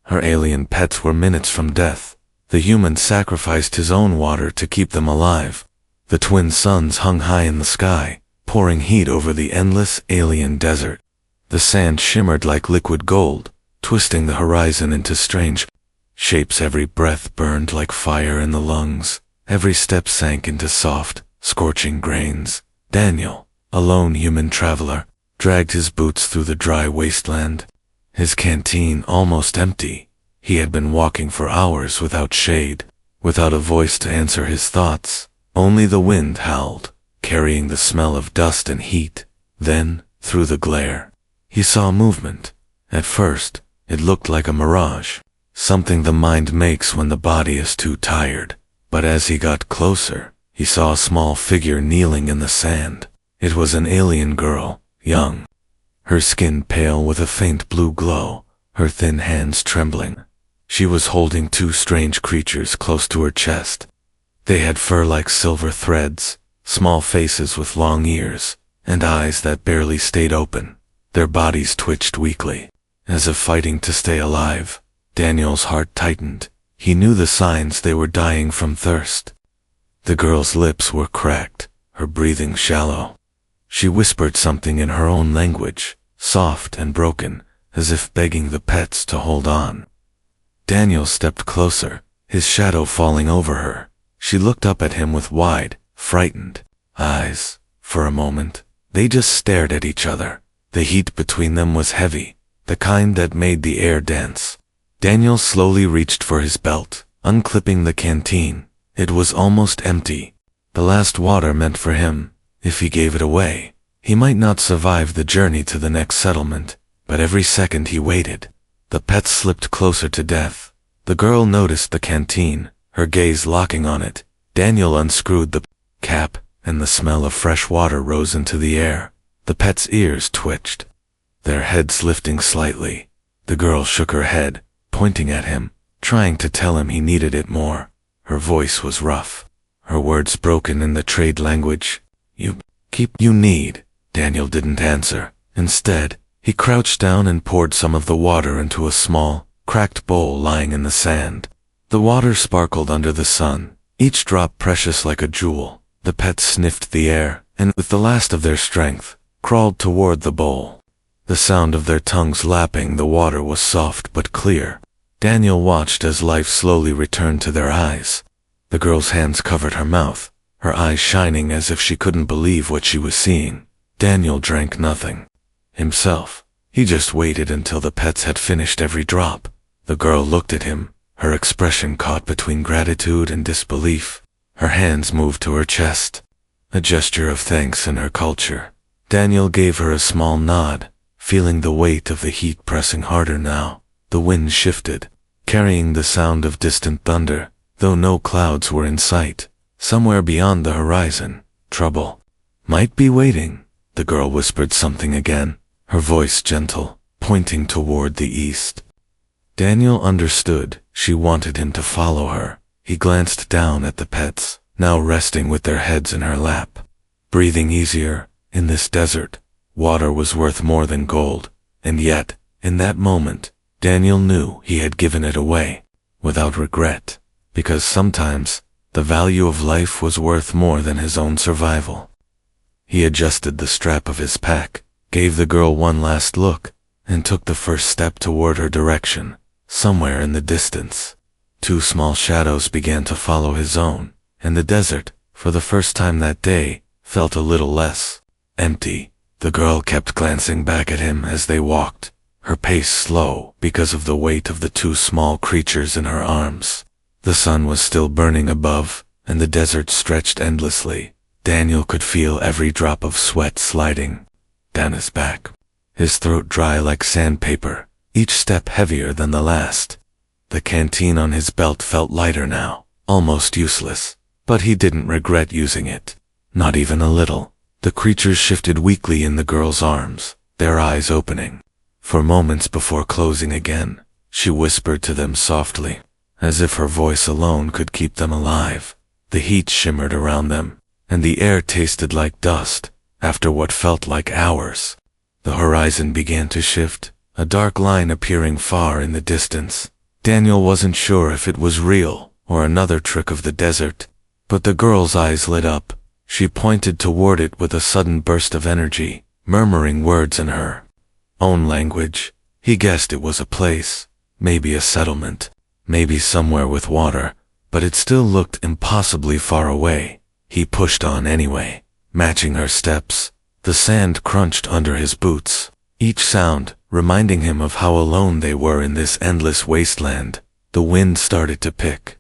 Her alien pets were minutes from death. The human sacrificed his own water to keep them alive. The twin suns hung high in the sky, pouring heat over the endless alien desert. The sand shimmered like liquid gold, twisting the horizon into strange shapes. Every breath burned like fire in the lungs. Every step sank into soft, scorching grains. Daniel, a lone human traveler, dragged his boots through the dry wasteland. His canteen almost empty. He had been walking for hours without shade, without a voice to answer his thoughts. Only the wind howled, carrying the smell of dust and heat. Then, through the glare, he saw movement. At first, it looked like a mirage, something the mind makes when the body is too tired. But as he got closer, he saw a small figure kneeling in the sand. It was an alien girl, young, her skin pale with a faint blue glow, her thin hands trembling. She was holding two strange creatures close to her chest. They had fur like silver threads, small faces with long ears, and eyes that barely stayed open. Their bodies twitched weakly, as if fighting to stay alive. Daniel's heart tightened. He knew the signs they were dying from thirst. The girl's lips were cracked, her breathing shallow. She whispered something in her own language, soft and broken, as if begging the pets to hold on. Daniel stepped closer, his shadow falling over her. She looked up at him with wide, frightened eyes. For a moment, they just stared at each other. The heat between them was heavy, the kind that made the air dance. Daniel slowly reached for his belt, unclipping the canteen. It was almost empty. The last water meant for him. If he gave it away, he might not survive the journey to the next settlement. But every second he waited, the pets slipped closer to death. The girl noticed the canteen, her gaze locking on it. Daniel unscrewed the cap, and the smell of fresh water rose into the air. The pets' ears twitched, their heads lifting slightly. The girl shook her head, pointing at him, trying to tell him he needed it more. Her voice was rough, her words broken in the trade language. You need. Daniel didn't answer. Instead, he crouched down and poured some of the water into a small, cracked bowl lying in the sand. The water sparkled under the sun, each drop precious like a jewel. The pets sniffed the air, and with the last of their strength, crawled toward the bowl. The sound of their tongues lapping the water was soft but clear. Daniel watched as life slowly returned to their eyes. The girl's hands covered her mouth, her eyes shining as if she couldn't believe what she was seeing. Daniel drank nothing himself. He just waited until the pets had finished every drop. The girl looked at him, her expression caught between gratitude and disbelief. Her hands moved to her chest, a gesture of thanks in her culture. Daniel gave her a small nod, feeling the weight of the heat pressing harder now. The wind shifted, carrying the sound of distant thunder, though no clouds were in sight. Somewhere beyond the horizon, trouble might be waiting. The girl whispered something again, her voice gentle, pointing toward the east. Daniel understood. She wanted him to follow her. He glanced down at the pets, now resting with their heads in her lap, breathing easier. In this desert, water was worth more than gold, and yet, in that moment, Daniel knew he had given it away, without regret, because sometimes, the value of life was worth more than his own survival. He adjusted the strap of his pack, gave the girl one last look, and took the first step toward her direction. Somewhere in the distance, two small shadows began to follow his own, and the desert, for the first time that day, felt a little less empty. The girl kept glancing back at him as they walked, her pace slow because of the weight of the two small creatures in her arms. The sun was still burning above, and the desert stretched endlessly. Daniel could feel every drop of sweat sliding down his back, his throat dry like sandpaper, each step heavier than the last. The canteen on his belt felt lighter now, almost useless, but he didn't regret using it, not even a little. The creatures shifted weakly in the girl's arms, their eyes opening. For moments before closing again, she whispered to them softly, as if her voice alone could keep them alive. The heat shimmered around them, and the air tasted like dust. After what felt like hours, the horizon began to shift, a dark line appearing far in the distance. Daniel wasn't sure if it was real or another trick of the desert, but the girl's eyes lit up. She pointed toward it with a sudden burst of energy, murmuring words in her own language. He guessed it was a place, maybe a settlement, maybe somewhere with water, but it still looked impossibly far away. He pushed on anyway, matching her steps. The sand crunched under his boots, each sound reminding him of how alone they were in this endless wasteland. The wind started to pick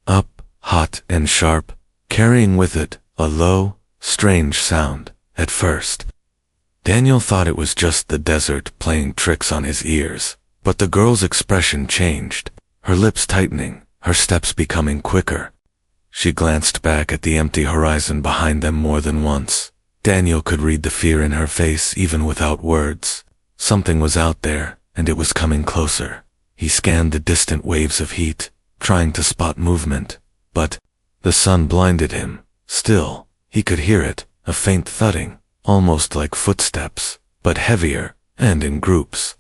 up, hot and sharp, carrying with it a low, strange sound. At first, Daniel thought it was just the desert playing tricks on his ears, but the girl's expression changed, her lips tightening, her steps becoming quicker. She glanced back at the empty horizon behind them more than once. Daniel could read the fear in her face even without words. Something was out there, and it was coming closer. He scanned the distant waves of heat, trying to spot movement, but the sun blinded him. Still, he could hear it, a faint thudding, almost like footsteps, but heavier, and in groups.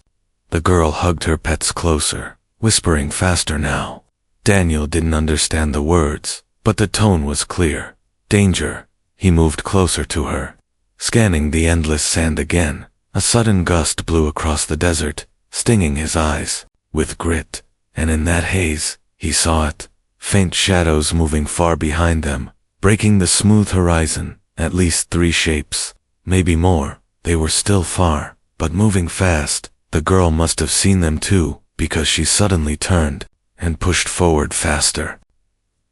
The girl hugged her pets closer, whispering faster now. Daniel didn't understand the words, but the tone was clear. Danger. He moved closer to her, scanning the endless sand again. A sudden gust blew across the desert, stinging his eyes with grit, and in that haze, he saw it, faint shadows moving far behind them, breaking the smooth horizon. At least 3 shapes, maybe more. They were still far, but moving fast. The girl must have seen them too, because she suddenly turned and pushed forward faster.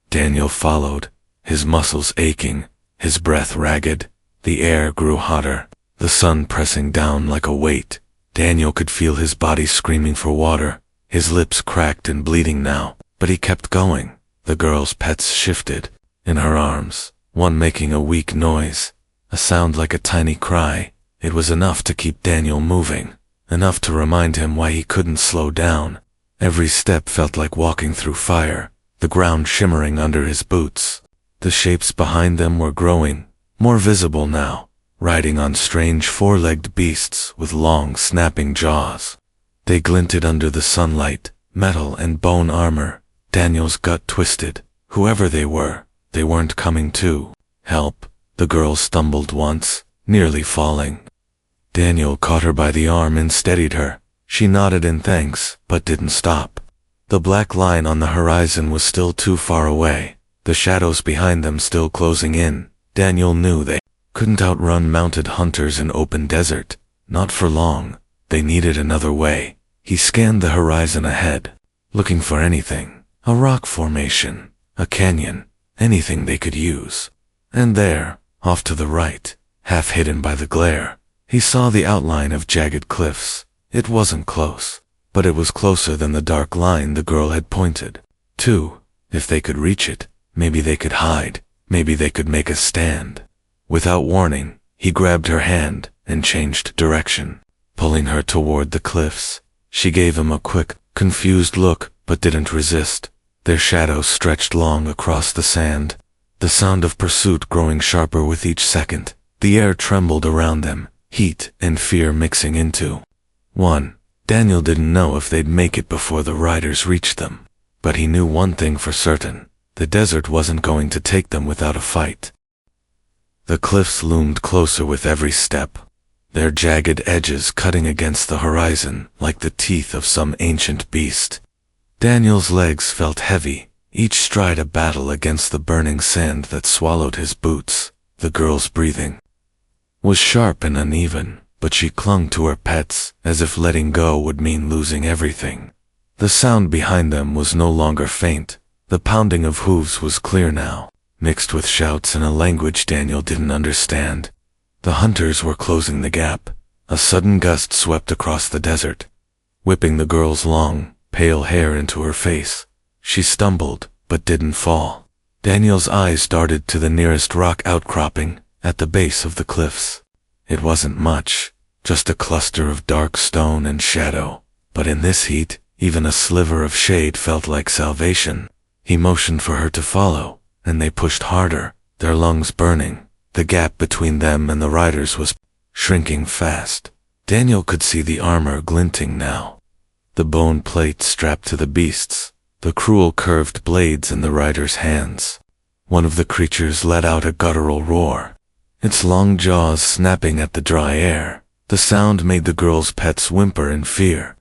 Daniel followed, his muscles aching, his breath ragged. The air grew hotter, the sun pressing down like a weight. Daniel could feel his body screaming for water, his lips cracked and bleeding now, but he kept going. The girl's pets shifted in her arms, one making a weak noise, a sound like a tiny cry. It was enough to keep Daniel moving, enough to remind him why he couldn't slow down. Every step felt like walking through fire, the ground shimmering under his boots. The shapes behind them were growing, more visible now, riding on strange 4-legged beasts with long, snapping jaws. They glinted under the sunlight, metal and bone armor. Daniel's gut twisted. Whoever they were, they weren't coming to help. The girl stumbled once, nearly falling. Daniel caught her by the arm and steadied her. She nodded in thanks, but didn't stop. The black line on the horizon was still too far away, the shadows behind them still closing in. Daniel knew they couldn't outrun mounted hunters in open desert, not for long. They needed another way. He scanned the horizon ahead, looking for anything, a rock formation, a canyon, anything they could use. And there, off to the right, half hidden by the glare, he saw the outline of jagged cliffs. It wasn't close, but it was closer than the dark line the girl had pointed to. If they could reach it, maybe they could hide, maybe they could make a stand. Without warning, he grabbed her hand and changed direction, pulling her toward the cliffs. She gave him a quick, confused look, but didn't resist. Their shadows stretched long across the sand, the sound of pursuit growing sharper with each second. The air trembled around them, heat and fear mixing into one. Daniel didn't know if they'd make it before the riders reached them, but he knew one thing for certain: the desert wasn't going to take them without a fight. The cliffs loomed closer with every step, their jagged edges cutting against the horizon like the teeth of some ancient beast. Daniel's legs felt heavy, each stride a battle against the burning sand that swallowed his boots. The girl's breathing was sharp and uneven, but she clung to her pets, as if letting go would mean losing everything. The sound behind them was no longer faint. The pounding of hooves was clear now, mixed with shouts in a language Daniel didn't understand. The hunters were closing the gap. A sudden gust swept across the desert, whipping the girl's long, pale hair into her face. She stumbled, but didn't fall. Daniel's eyes darted to the nearest rock outcropping, at the base of the cliffs. It wasn't much, just a cluster of dark stone and shadow, but in this heat, even a sliver of shade felt like salvation. He motioned for her to follow, and they pushed harder, their lungs burning. The gap between them and the riders was shrinking fast. Daniel could see the armor glinting now, the bone plate strapped to the beasts, the cruel curved blades in the rider's hands. One of the creatures let out a guttural roar, its long jaws snapping at the dry air. The sound made the girl's pets whimper in fear.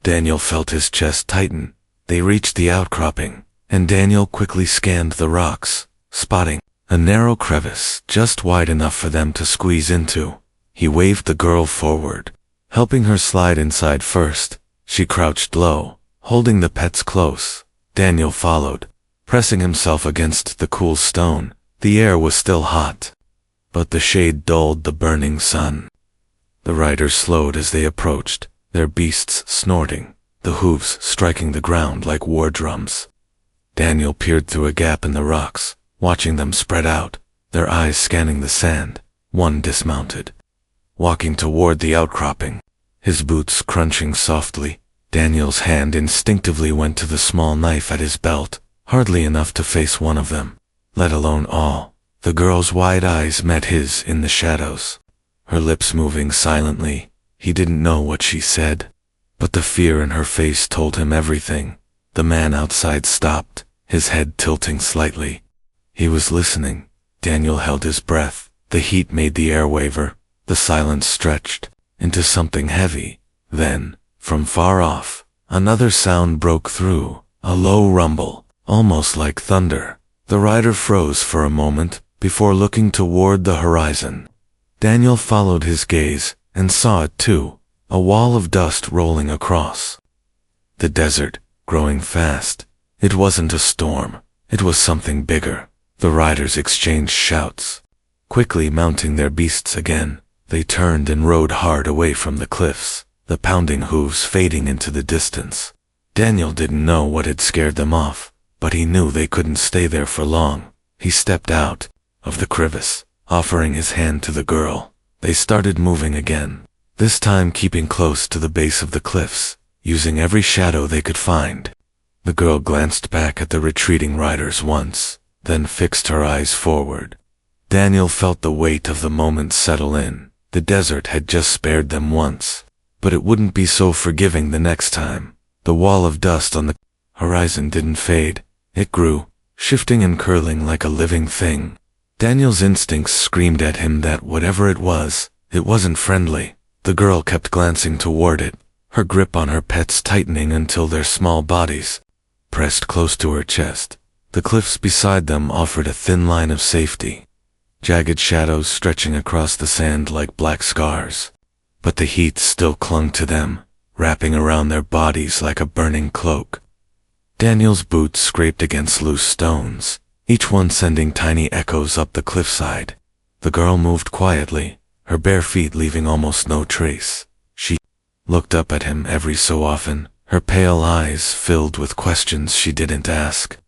Daniel felt his chest tighten. They reached the outcropping, and Daniel quickly scanned the rocks, spotting a narrow crevice just wide enough for them to squeeze into. He waved the girl forward, helping her slide inside first. She crouched low, holding the pets close. Daniel followed, pressing himself against the cool stone. The air was still hot, but the shade dulled the burning sun. The riders slowed as they approached, their beasts snorting, the hooves striking the ground like war drums. Daniel peered through a gap in the rocks, watching them spread out, their eyes scanning the sand. One dismounted, walking toward the outcropping, his boots crunching softly. Daniel's hand instinctively went to the small knife at his belt, hardly enough to face one of them, let alone all. The girl's wide eyes met his in the shadows, her lips moving silently. He didn't know what she said, but the fear in her face told him everything. The man outside stopped, his head tilting slightly. He was listening. Daniel held his breath. The heat made the air waver. The silence stretched into something heavy. Then, from far off, another sound broke through, a low rumble, almost like thunder. The rider froze for a moment before looking toward the horizon. Daniel followed his gaze and saw it too, a wall of dust rolling across the desert, growing fast. It wasn't a storm, it was something bigger. The riders exchanged shouts. Quickly mounting their beasts again, they turned and rode hard away from the cliffs, the pounding hooves fading into the distance. Daniel didn't know what had scared them off, but he knew they couldn't stay there for long. He stepped out of the crevice, offering his hand to the girl. They started moving again, this time keeping close to the base of the cliffs, using every shadow they could find. The girl glanced back at the retreating riders once, then fixed her eyes forward. Daniel felt the weight of the moment settle in. The desert had just spared them once, but it wouldn't be so forgiving the next time. The wall of dust on the horizon didn't fade. It grew, shifting and curling like a living thing. Daniel's instincts screamed at him that whatever it wasn't friendly. The girl kept glancing toward it, her grip on her pets tightening until their small bodies pressed close to her chest. The cliffs beside them offered a thin line of safety, jagged shadows stretching across the sand like black scars. But the heat still clung to them, wrapping around their bodies like a burning cloak. Daniel's boots scraped against loose stones, each one sending tiny echoes up the cliffside. The girl moved quietly, her bare feet leaving almost no trace. She looked up at him every so often, her pale eyes filled with questions she didn't ask.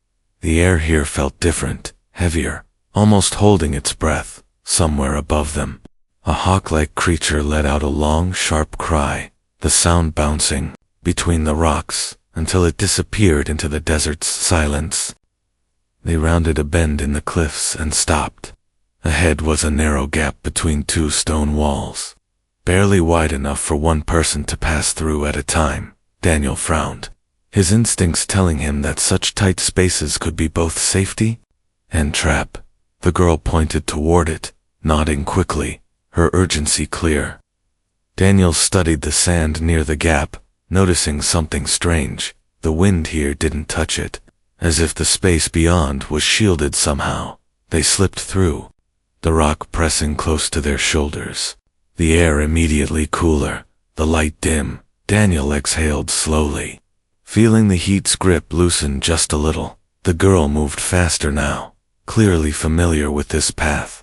The air here felt different, heavier, almost holding its breath. Somewhere above them, a hawk-like creature let out a long, sharp cry, the sound bouncing between the rocks until it disappeared into the desert's silence. They rounded a bend in the cliffs and stopped. Ahead was a narrow gap between two stone walls, barely wide enough for one person to pass through at a time. Daniel frowned, his instincts telling him that such tight spaces could be both safety and trap. The girl pointed toward it, nodding quickly, her urgency clear. Daniel studied the sand near the gap, noticing something strange. The wind here didn't touch it, as if the space beyond was shielded somehow. They slipped through, the rock pressing close to their shoulders. The air immediately cooler, the light dim. Daniel exhaled slowly, feeling the heat's grip loosen just a little. The girl moved faster now, clearly familiar with this path.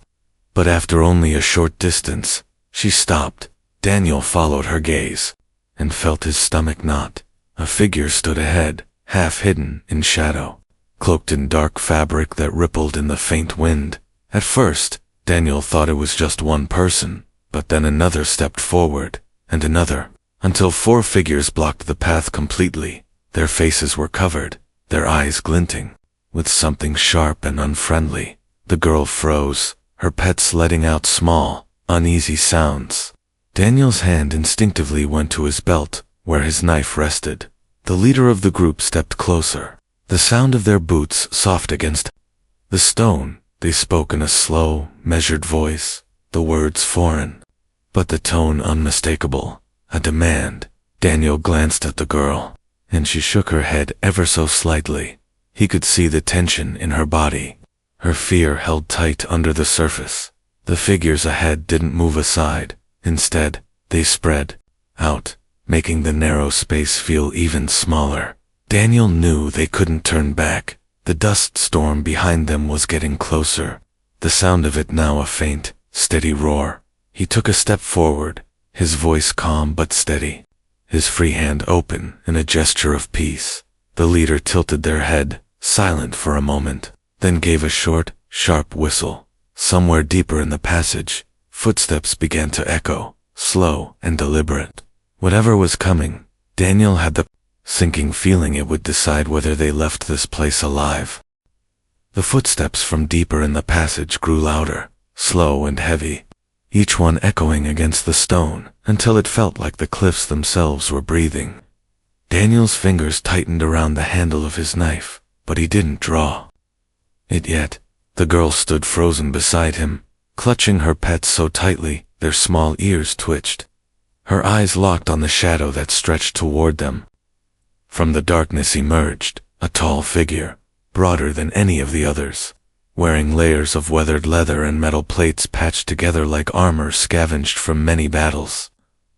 But after only a short distance, she stopped. Daniel followed her gaze, and felt his stomach knot. A figure stood ahead, half hidden in shadow, cloaked in dark fabric that rippled in the faint wind. At first, Daniel thought it was just one person, but then another stepped forward, and another, until 4 figures blocked the path completely. Their faces were covered, their eyes glinting with something sharp and unfriendly. The girl froze, her pets letting out small, uneasy sounds. Daniel's hand instinctively went to his belt, where his knife rested. The leader of the group stepped closer. The sound of their boots soft against the stone. They spoke in a slow, measured voice, the words foreign, but the tone unmistakable, a demand. Daniel glanced at the girl, and she shook her head ever so slightly. He could see the tension in her body. Her fear held tight under the surface. The figures ahead didn't move aside. Instead, they spread out, making the narrow space feel even smaller. Daniel knew they couldn't turn back. The dust storm behind them was getting closer, the sound of it now a faint, steady roar. He took a step forward, his voice calm but steady, his free hand open in a gesture of peace. The leader tilted their head, silent for a moment, then gave a short, sharp whistle. Somewhere deeper in the passage, footsteps began to echo, slow and deliberate. Whatever was coming, Daniel had the sinking feeling it would decide whether they left this place alive. The footsteps from deeper in the passage grew louder, slow and heavy, each one echoing against the stone until it felt like the cliffs themselves were breathing. Daniel's fingers tightened around the handle of his knife, but he didn't draw it yet. The girl stood frozen beside him, clutching her pets so tightly their small ears twitched. Her eyes locked on the shadow that stretched toward them. From the darkness emerged a tall figure, broader than any of the others, wearing layers of weathered leather and metal plates patched together like armor scavenged from many battles.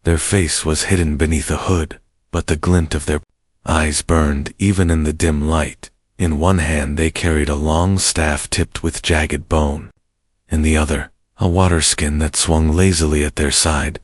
Their face was hidden beneath a hood, but the glint of their eyes burned even in the dim light. In one hand they carried a long staff tipped with jagged bone. In the other, a water skin that swung lazily at their side.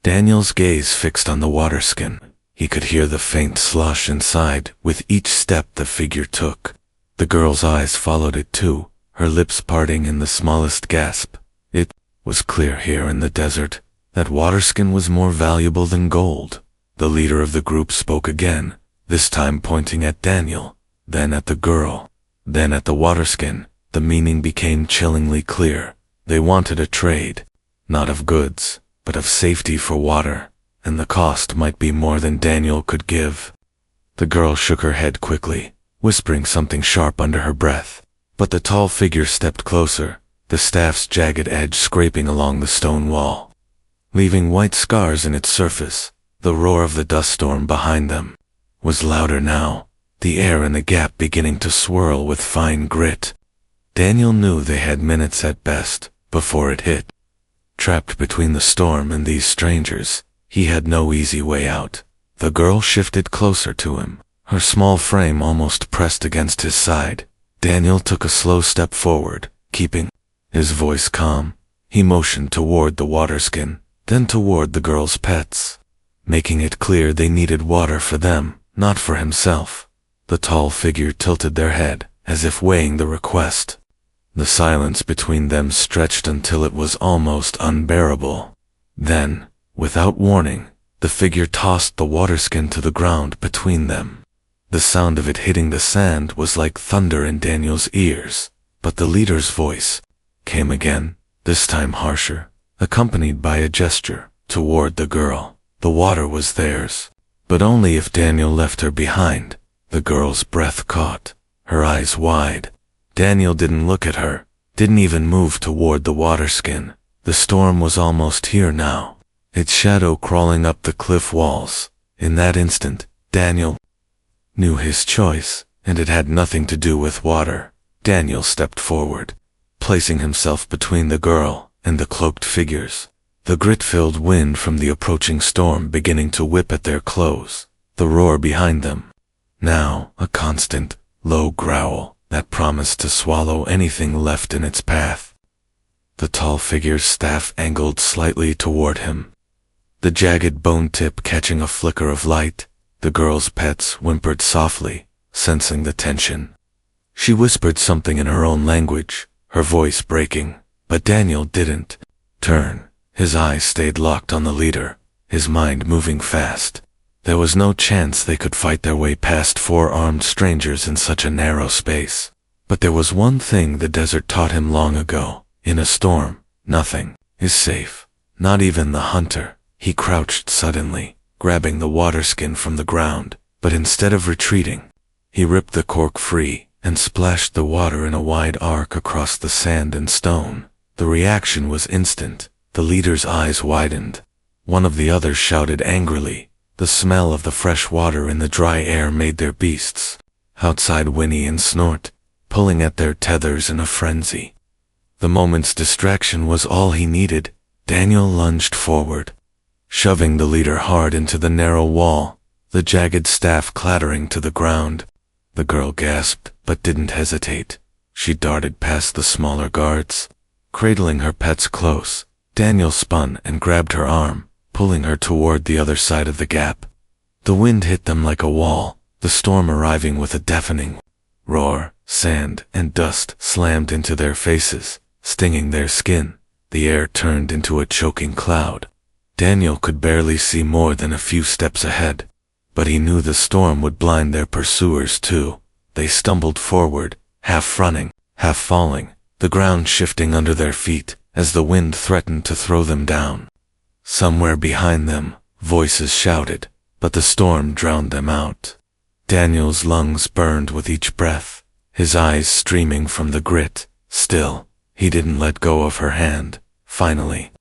Daniel's gaze fixed on the water skin. He could hear the faint slosh inside with each step the figure took. The girl's eyes followed it too, her lips parting in the smallest gasp. It was clear here in the desert that water skin was more valuable than gold. The leader of the group spoke again, this time pointing at Daniel, then at the girl, then at the water skin. The meaning became chillingly clear. They wanted a trade, not of goods, but of safety for water, and the cost might be more than Daniel could give. The girl shook her head quickly, whispering something sharp under her breath, but the tall figure stepped closer, the staff's jagged edge scraping along the stone wall, leaving white scars in its surface. The roar of the dust storm behind them was louder now, the air in the gap beginning to swirl with fine grit. Daniel knew they had minutes at best before it hit. Trapped between the storm and these strangers, he had no easy way out. The girl shifted closer to him, her small frame almost pressed against his side. Daniel took a slow step forward, keeping his voice calm. He motioned toward the water skin, then toward the girl's pets, making it clear they needed water for them, not for himself. The tall figure tilted their head, as if weighing the request. The silence between them stretched until it was almost unbearable. Then, without warning, the figure tossed the water skin to the ground between them. The sound of it hitting the sand was like thunder in Daniel's ears, but the leader's voice came again, this time harsher, accompanied by a gesture toward the girl. The water was theirs, but only if Daniel left her behind. The girl's breath caught, her eyes wide. Daniel didn't look at her, didn't even move toward the water skin. The storm was almost here now, its shadow crawling up the cliff walls. In that instant, Daniel knew his choice, and it had nothing to do with water. Daniel stepped forward, placing himself between the girl and the cloaked figures, the grit-filled wind from the approaching storm beginning to whip at their clothes, the roar behind them. Now, a constant, low growl that promised to swallow anything left in its path. The tall figure's staff angled slightly toward him, the jagged bone tip catching a flicker of light. The girl's pets whimpered softly, sensing the tension. She whispered something in her own language, her voice breaking, but Daniel didn't turn. His eyes stayed locked on the leader, his mind moving fast. There was no chance they could fight their way past four armed strangers in such a narrow space. But there was one thing the desert taught him long ago. In a storm, nothing is safe, not even the hunter. He crouched suddenly, grabbing the water skin from the ground, but instead of retreating, he ripped the cork free and splashed the water in a wide arc across the sand and stone. The reaction was instant. The leader's eyes widened. One of the others shouted angrily. The smell of the fresh water in the dry air made their beasts outside whinny and snort, pulling at their tethers in a frenzy. The moment's distraction was all he needed. Daniel lunged forward, shoving the leader hard into the narrow wall, the jagged staff clattering to the ground. The girl gasped, but didn't hesitate. She darted past the smaller guards, cradling her pets close. Daniel spun and grabbed her arm, pulling her toward the other side of the gap. The wind hit them like a wall, the storm arriving with a deafening roar. Sand and dust slammed into their faces, stinging their skin. The air turned into a choking cloud. Daniel could barely see more than a few steps ahead, but he knew the storm would blind their pursuers too. They stumbled forward, half running, half falling, the ground shifting under their feet as the wind threatened to throw them down. Somewhere behind them, voices shouted, but the storm drowned them out. Daniel's lungs burned with each breath, his eyes streaming from the grit. Still, he didn't let go of her hand. Finally,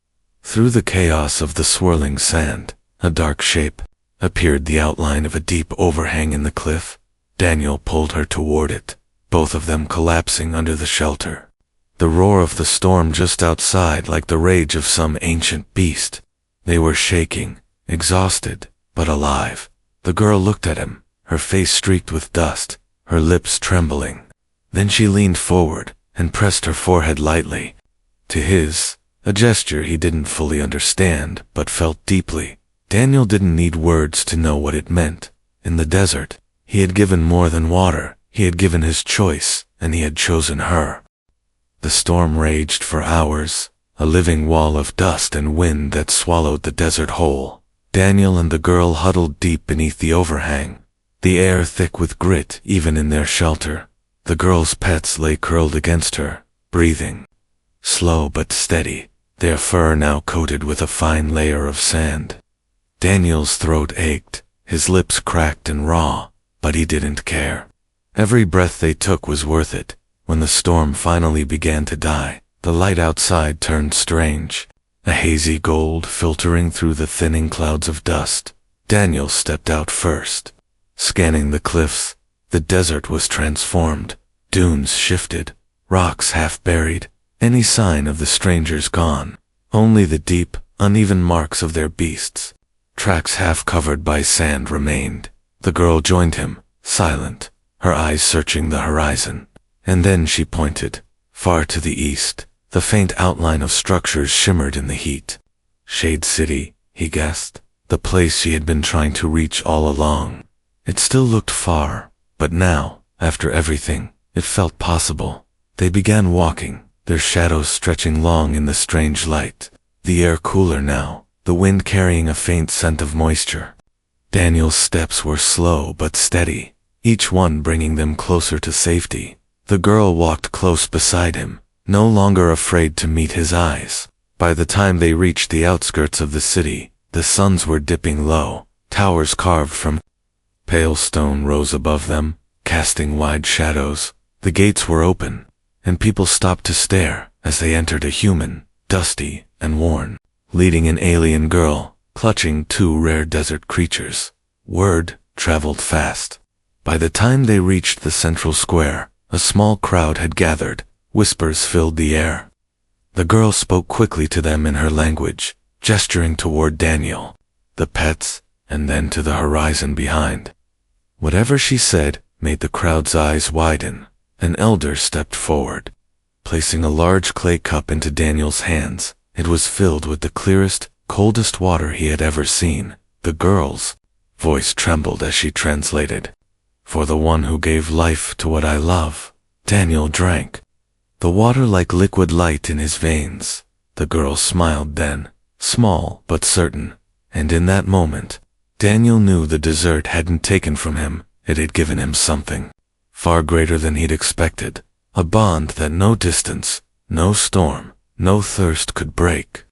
through the chaos of the swirling sand, a dark shape appeared, the outline of a deep overhang in the cliff. Daniel pulled her toward it, both of them collapsing under the shelter. The roar of the storm just outside like the rage of some ancient beast. They were shaking, exhausted, but alive. The girl looked at him, her face streaked with dust, her lips trembling. Then she leaned forward and pressed her forehead lightly to his, a gesture he didn't fully understand but felt deeply. Daniel didn't need words to know what it meant. In the desert, he had given more than water. He had given his choice, and he had chosen her. The storm raged for hours, a living wall of dust and wind that swallowed the desert whole. Daniel and the girl huddled deep beneath the overhang, the air thick with grit even in their shelter. The girl's pets lay curled against her, breathing slow but steady, their fur now coated with a fine layer of sand. Daniel's throat ached, his lips cracked and raw, but he didn't care. Every breath they took was worth it. When the storm finally began to die, the light outside turned strange, a hazy gold filtering through the thinning clouds of dust. Daniel stepped out first. Scanning the cliffs, the desert was transformed. Dunes shifted, rocks half buried, any sign of the strangers gone. Only the deep, uneven marks of their beasts, tracks half covered by sand, remained. The girl joined him, silent, her eyes searching the horizon. And then she pointed. Far to the east, the faint outline of structures shimmered in the heat. Shade City, he guessed, the place she had been trying to reach all along. It still looked far, but now, after everything, it felt possible. They began walking, their shadows stretching long in the strange light. The air cooler now, the wind carrying a faint scent of moisture. Daniel's steps were slow but steady, each one bringing them closer to safety. The girl walked close beside him, no longer afraid to meet his eyes. By the time they reached the outskirts of the city, the suns were dipping low. Towers carved from pale stone rose above them, casting wide shadows. The gates were open, and people stopped to stare as they entered. A human, dusty and worn, leading an alien girl, clutching two rare desert creatures. Word traveled fast. By the time they reached the central square, a small crowd had gathered. Whispers filled the air. The girl spoke quickly to them in her language, gesturing toward Daniel, the pets, and then to the horizon behind. Whatever she said made the crowd's eyes widen. An elder stepped forward, placing a large clay cup into Daniel's hands. It was filled with the clearest, coldest water he had ever seen. The girl's voice trembled as she translated. For the one who gave life to what I love. Daniel drank, the water like liquid light in his veins. The girl smiled then, small but certain, and in that moment, Daniel knew the dessert hadn't taken from him, it had given him something far greater than he'd expected, a bond that no distance, no storm, no thirst could break.